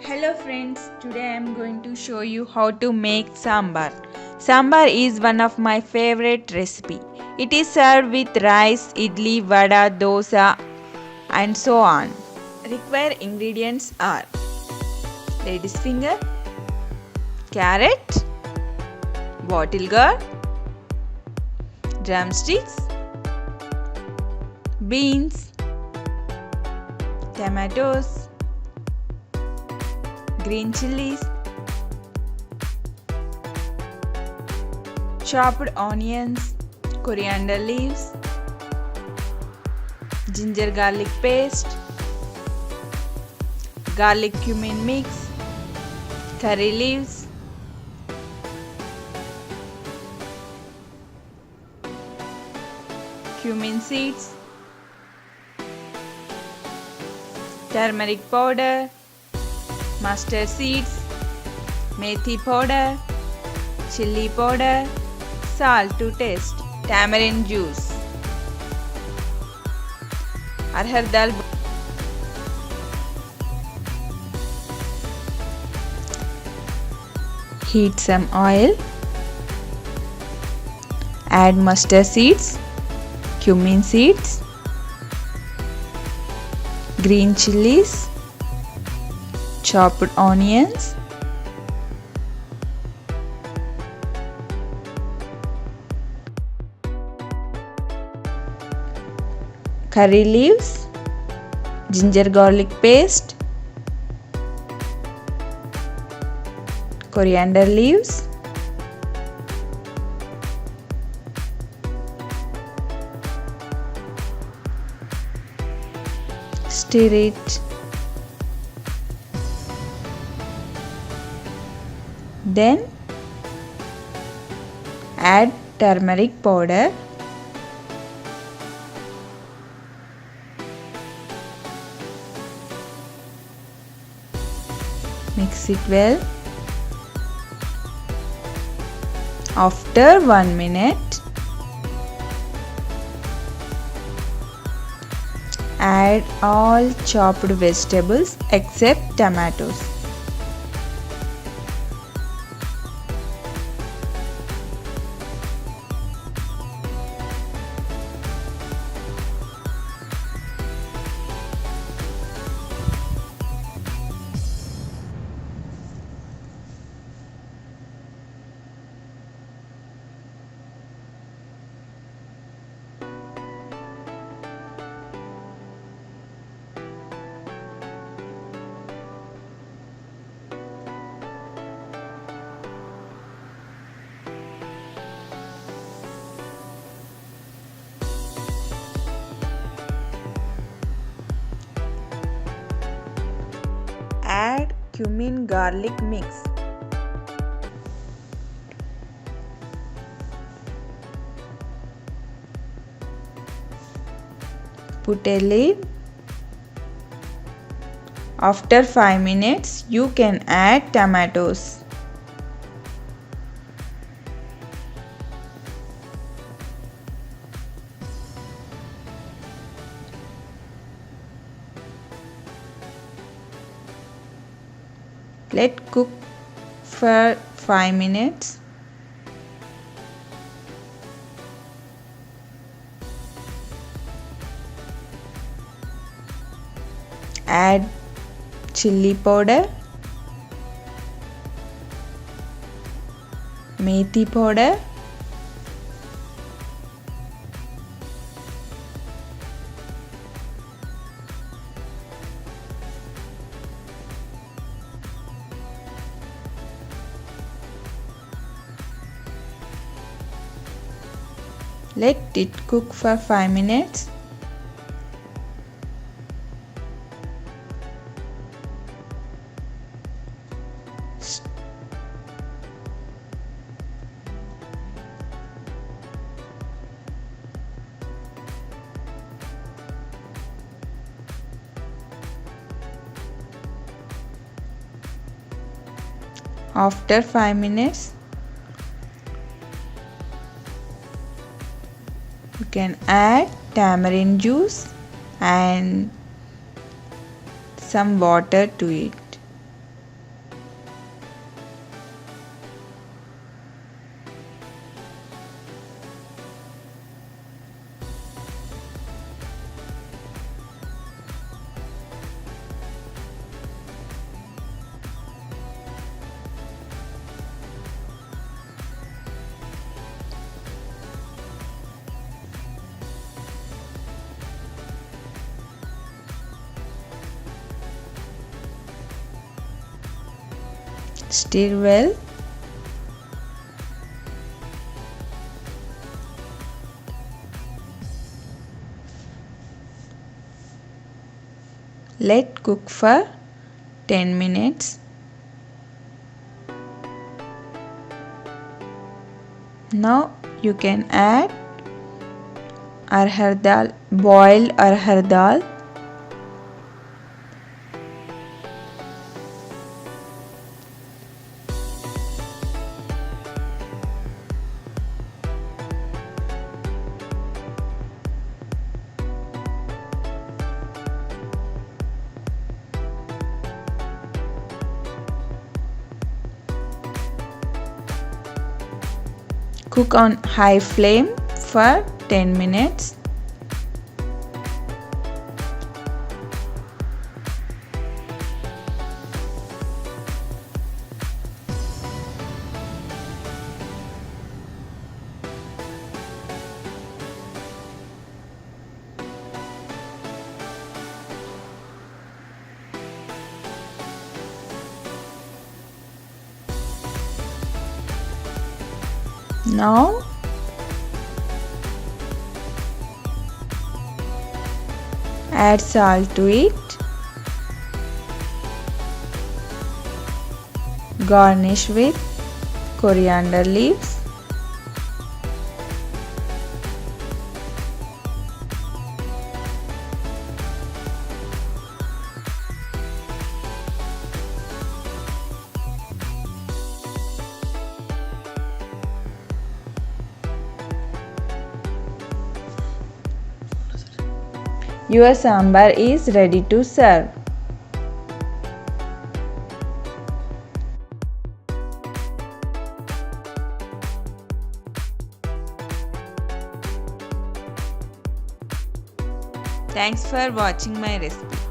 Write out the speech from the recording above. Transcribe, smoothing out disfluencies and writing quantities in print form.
Hello friends, today I am going to show you how to make sambar. Sambar is one of my favorite recipe. It is served with rice, idli, vada, dosa and so on. Required ingredients are lady's finger, carrot, bottle gourd, drumsticks, beans, tomatoes, green chilies, chopped onions, coriander leaves, ginger garlic paste, garlic cumin mix, curry leaves, cumin seeds, turmeric powder, mustard seeds, methi powder, chilli powder, salt to taste, tamarind juice, arhar dal. Heat some oil, add mustard seeds, cumin seeds, green chilies, chopped onions, curry leaves, ginger garlic paste, coriander leaves, stir it. Then add turmeric powder, mix it well. After 1 minute, add all chopped vegetables except tomatoes. Add cumin garlic mix. Put a lid. After 5 minutes, you can add tomatoes. Let cook for 5 minutes. Add chilli powder, methi powder, let it cook for 5 minutes. After 5 minutes, you can add tamarind juice and some water to it. Stir well. Let cook for 10 minutes. Now you can add arhar dal, boiled arhar dal. Cook on high flame for 10 minutes. Now add salt to it. Garnish with coriander leaves. Your sambar is ready to serve. Thanks for watching my recipe.